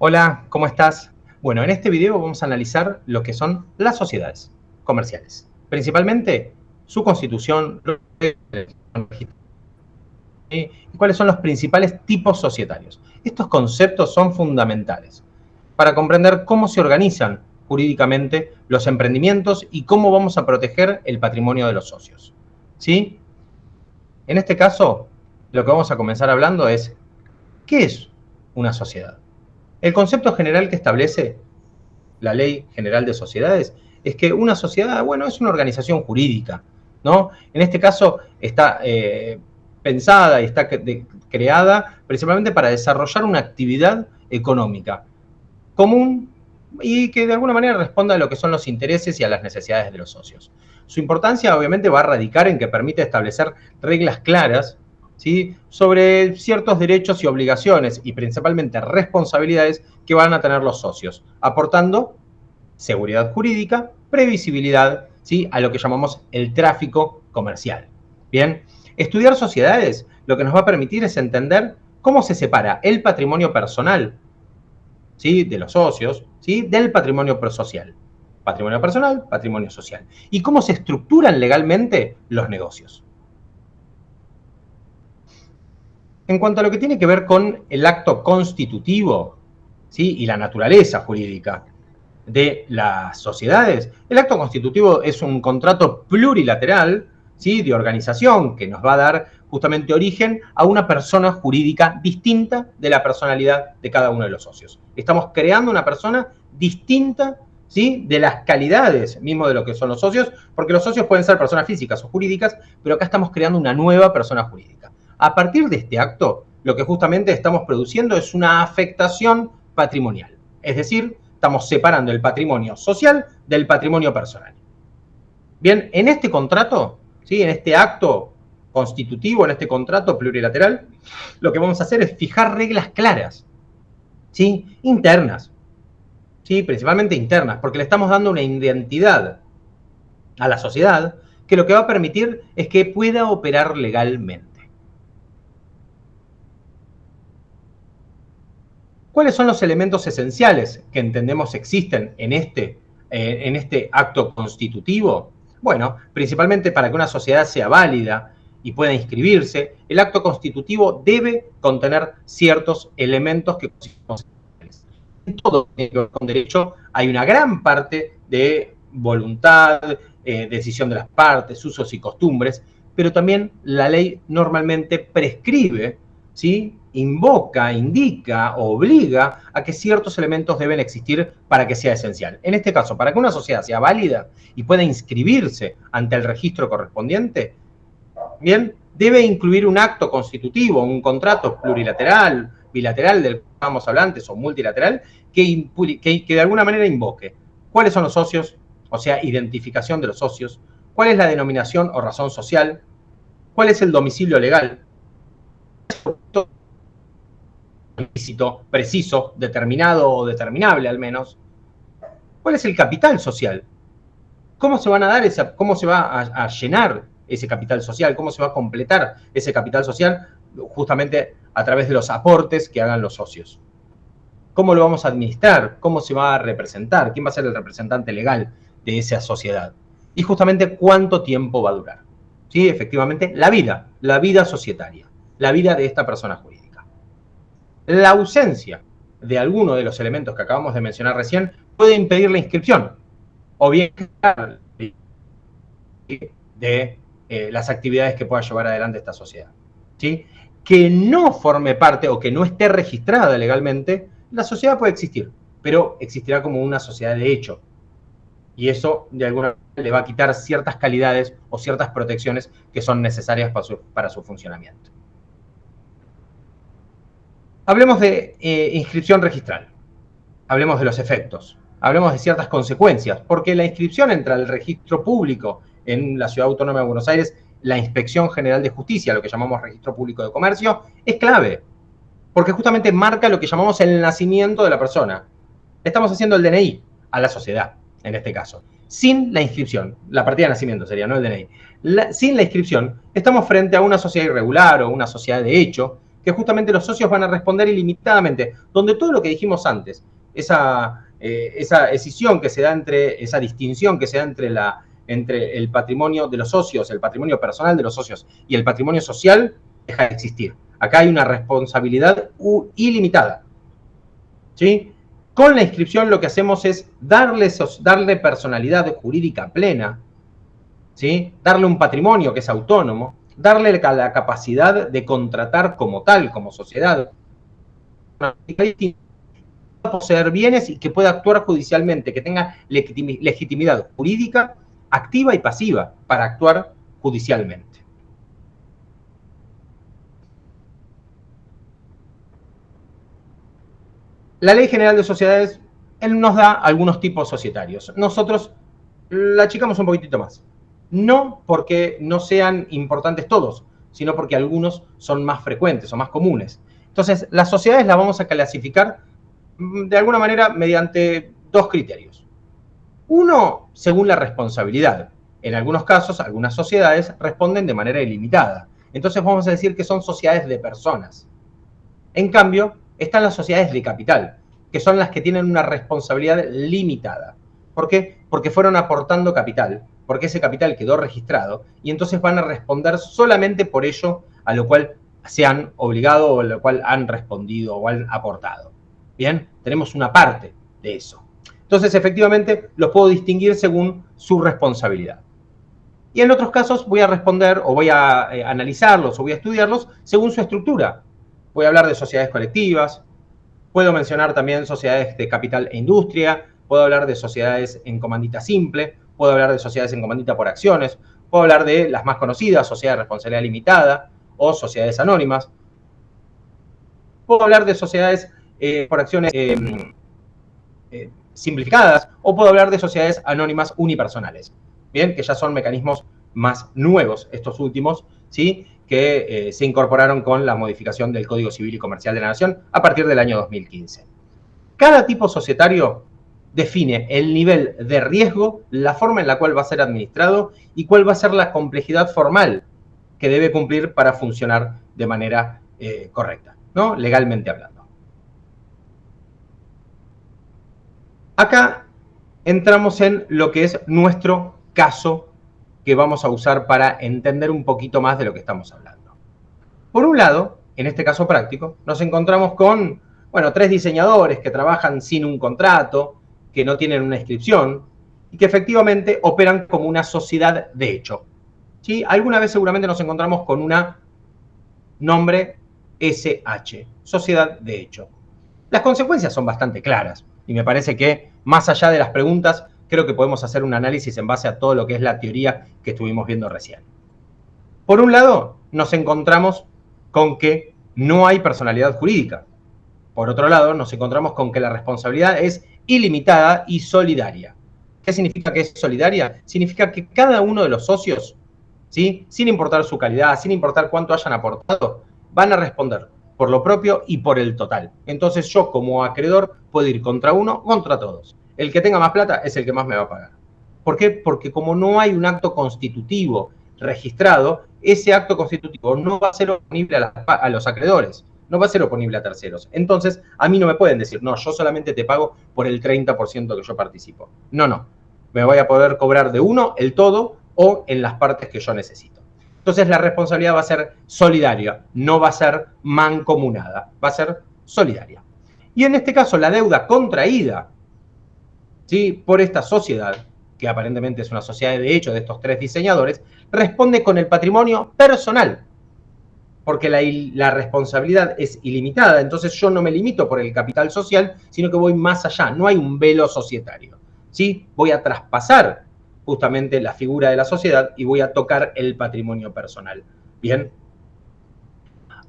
Hola, ¿cómo estás? Bueno, en este video vamos a analizar lo que son las sociedades comerciales. Principalmente su constitución, y cuáles son los principales tipos societarios. Estos conceptos son fundamentales para comprender cómo se organizan jurídicamente los emprendimientos y cómo vamos a proteger el patrimonio de los socios. ¿Sí? En este caso, lo que vamos a comenzar hablando es, ¿qué es una sociedad? El concepto general que establece la Ley General de Sociedades es que una sociedad, bueno, es una organización jurídica, ¿no? En este caso está pensada y está creada principalmente para desarrollar una actividad económica común y que de alguna manera responda a lo que son los intereses y a las necesidades de los socios. Su importancia obviamente va a radicar en que permite establecer reglas claras, ¿sí?, sobre ciertos derechos y obligaciones y principalmente responsabilidades que van a tener los socios, aportando seguridad jurídica, previsibilidad, ¿sí?, a lo que llamamos el tráfico comercial. Bien, estudiar sociedades lo que nos va a permitir es entender cómo se separa el patrimonio personal, ¿sí?, de los socios, ¿sí?, del patrimonio social. Patrimonio personal, patrimonio social. Y cómo se estructuran legalmente los negocios. En cuanto a lo que tiene que ver con el acto constitutivo, ¿sí?, y la naturaleza jurídica de las sociedades, el acto constitutivo es un contrato plurilateral, ¿sí?, de organización que nos va a dar justamente origen a una persona jurídica distinta de la personalidad de cada uno de los socios. Estamos creando una persona distinta, ¿sí?, de las calidades mismo de lo que son los socios, porque los socios pueden ser personas físicas o jurídicas, pero acá estamos creando una nueva persona jurídica. A partir de este acto, lo que justamente estamos produciendo es una afectación patrimonial, es decir, estamos separando el patrimonio social del patrimonio personal. Bien, en este contrato, ¿sí?, en este acto constitutivo, en este contrato plurilateral, lo que vamos a hacer es fijar reglas claras, ¿sí?, internas, ¿sí?, principalmente internas, porque le estamos dando una identidad a la sociedad que lo que va a permitir es que pueda operar legalmente. ¿Cuáles son los elementos esenciales que entendemos existen en este acto constitutivo? Bueno, principalmente para que una sociedad sea válida y pueda inscribirse, el acto constitutivo debe contener ciertos elementos que en todo con derecho hay una gran parte de voluntad, decisión de las partes, usos y costumbres, pero también la ley normalmente prescribe, ¿sí?, invoca, indica, obliga a que ciertos elementos deben existir para que sea esencial. En este caso, para que una sociedad sea válida y pueda inscribirse ante el registro correspondiente, bien, debe incluir un acto constitutivo, un contrato plurilateral, bilateral del que estábamos hablando antes, o multilateral, que de alguna manera invoque cuáles son los socios, o sea, identificación de los socios, cuál es la denominación o razón social, cuál es el domicilio legal, preciso, determinado o determinable al menos, cuál es el capital social, cómo se van a dar cómo se va a llenar ese capital social, cómo se va a completar ese capital social justamente a través de los aportes que hagan los socios. ¿Cómo lo vamos a administrar? ¿Cómo se va a representar? ¿Quién va a ser el representante legal de esa sociedad? Y justamente cuánto tiempo va a durar. ¿Sí? Efectivamente, la vida societaria, la vida de esta persona jurídica. La ausencia de alguno de los elementos que acabamos de mencionar recién puede impedir la inscripción o bien de las actividades que pueda llevar adelante esta sociedad. ¿Sí? Que no forme parte o que no esté registrada legalmente, la sociedad puede existir, pero existirá como una sociedad de hecho. Y eso, de alguna manera, le va a quitar ciertas calidades o ciertas protecciones que son necesarias para su funcionamiento. Hablemos de inscripción registral. Hablemos de los efectos. Hablemos de ciertas consecuencias, porque la inscripción entra al registro público en la Ciudad Autónoma de Buenos Aires, la Inspección General de Justicia, lo que llamamos Registro Público de Comercio, es clave, porque justamente marca lo que llamamos el nacimiento de la persona. Estamos haciendo el DNI a la sociedad, en este caso. Sin la inscripción, la partida de nacimiento sería, no el DNI. Sin la inscripción, estamos frente a una sociedad irregular o una sociedad de hecho que justamente los socios van a responder ilimitadamente, donde todo lo que dijimos antes, esa escisión que se da esa distinción que se da entre el patrimonio de los socios, el patrimonio personal de los socios y el patrimonio social, deja de existir. Acá hay una responsabilidad ilimitada, ¿sí? Con la inscripción lo que hacemos es darle personalidad jurídica plena, ¿sí? Darle un patrimonio que es autónomo, darle la capacidad de contratar como tal, como sociedad, poseer bienes y que pueda actuar judicialmente, que tenga legitimidad jurídica activa y pasiva para actuar judicialmente. La Ley General de Sociedades nos da algunos tipos societarios. Nosotros la achicamos un poquitito más. No porque no sean importantes todos, sino porque algunos son más frecuentes o más comunes. Entonces, las sociedades las vamos a clasificar de alguna manera mediante dos criterios. Uno, según la responsabilidad. En algunos casos, algunas sociedades responden de manera ilimitada. Entonces vamos a decir que son sociedades de personas. En cambio, están las sociedades de capital, que son las que tienen una responsabilidad limitada. ¿Por qué? Porque fueron aportando capital, porque ese capital quedó registrado y entonces van a responder solamente por ello a lo cual se han obligado o a lo cual han respondido o han aportado. Bien, tenemos una parte de eso. Entonces, efectivamente, los puedo distinguir según su responsabilidad. Y en otros casos voy a responder o voy a analizarlos o voy a estudiarlos según su estructura. Voy a hablar de sociedades colectivas, puedo mencionar también sociedades de capital e industria, puedo hablar de sociedades en comandita simple, puedo hablar de sociedades en comandita por acciones, puedo hablar de las más conocidas, sociedades de responsabilidad limitada o sociedades anónimas. Puedo hablar de sociedades por acciones simplificadas o puedo hablar de sociedades anónimas unipersonales. Bien, que ya son mecanismos más nuevos, estos últimos, ¿sí? Que se incorporaron con la modificación del Código Civil y Comercial de la Nación a partir del año 2015. Cada tipo societario define el nivel de riesgo, la forma en la cual va a ser administrado y cuál va a ser la complejidad formal que debe cumplir para funcionar de manera correcta, ¿no? Legalmente hablando. Acá entramos en lo que es nuestro caso que vamos a usar para entender un poquito más de lo que estamos hablando. Por un lado, en este caso práctico, nos encontramos con, bueno, 3 diseñadores que trabajan sin un contrato, que no tienen una inscripción y que efectivamente operan como una sociedad de hecho. ¿Sí? Alguna vez seguramente nos encontramos con una nombre SH, sociedad de hecho. Las consecuencias son bastante claras y me parece que más allá de las preguntas, creo que podemos hacer un análisis en base a todo lo que es la teoría que estuvimos viendo recién. Por un lado, nos encontramos con que no hay personalidad jurídica. Por otro lado, nos encontramos con que la responsabilidad es ilimitada y solidaria. ¿Qué significa que es solidaria? Significa que cada uno de los socios, ¿sí? Sin importar su calidad, sin importar cuánto hayan aportado, van a responder por lo propio y por el total. Entonces yo como acreedor puedo ir contra uno, contra todos. El que tenga más plata es el que más me va a pagar. ¿Por qué? Porque como no hay un acto constitutivo registrado, ese acto constitutivo no va a ser oponible a los acreedores, no va a ser oponible a terceros. Entonces, a mí no me pueden decir, no, yo solamente te pago por el 30% que yo participo. No, no. Me voy a poder cobrar de uno el todo o en las partes que yo necesito. Entonces, la responsabilidad va a ser solidaria, no va a ser mancomunada, va a ser solidaria. Y en este caso, la deuda contraída, ¿sí?, por esta sociedad, que aparentemente es una sociedad de hecho de estos 3 diseñadores, responde con el patrimonio personal, porque la responsabilidad es ilimitada, entonces yo no me limito por el capital social, sino que voy más allá, no hay un velo societario, ¿sí? Voy a traspasar justamente la figura de la sociedad y voy a tocar el patrimonio personal, ¿bien?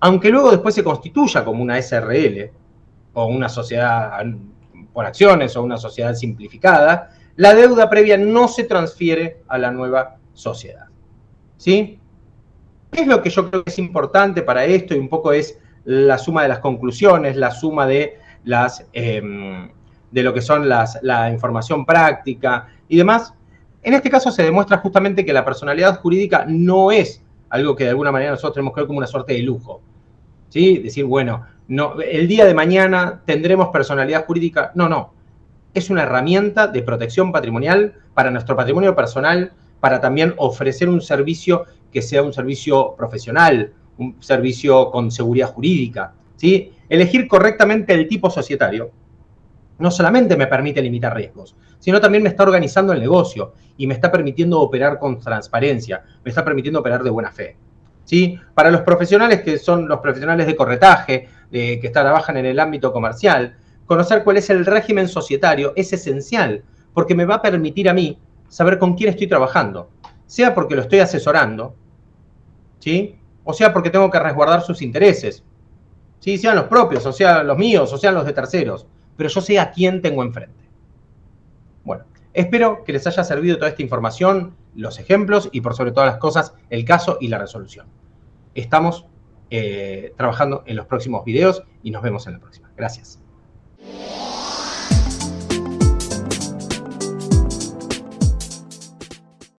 Aunque luego después se constituya como una SRL, o una sociedad por acciones, o una sociedad simplificada, la deuda previa no se transfiere a la nueva sociedad, ¿sí? ¿Qué es lo que yo creo que es importante para esto? Y un poco es la suma de las conclusiones, la suma de lo que son la información práctica y demás. En este caso se demuestra justamente que la personalidad jurídica no es algo que de alguna manera nosotros tenemos que ver como una suerte de lujo. ¿sí? Decir, bueno, no, el día de mañana tendremos personalidad jurídica. No, no. Es una herramienta de protección patrimonial para nuestro patrimonio personal, para también ofrecer un servicio que sea un servicio profesional, un servicio con seguridad jurídica, ¿sí? Elegir correctamente el tipo societario no solamente me permite limitar riesgos, sino también me está organizando el negocio y me está permitiendo operar con transparencia, me está permitiendo operar de buena fe. ¿Sí? Para los profesionales que son los profesionales de corretaje, que trabajan en el ámbito comercial, conocer cuál es el régimen societario es esencial, porque me va a permitir a mí saber con quién estoy trabajando, sea porque lo estoy asesorando, ¿sí? O sea porque tengo que resguardar sus intereses, ¿sí? Sean los propios, o sean los míos, o sean los de terceros, pero yo sé a quién tengo enfrente. Bueno, espero que les haya servido toda esta información, los ejemplos y por sobre todas las cosas, el caso y la resolución. Estamos trabajando en los próximos videos y nos vemos en la próxima. Gracias.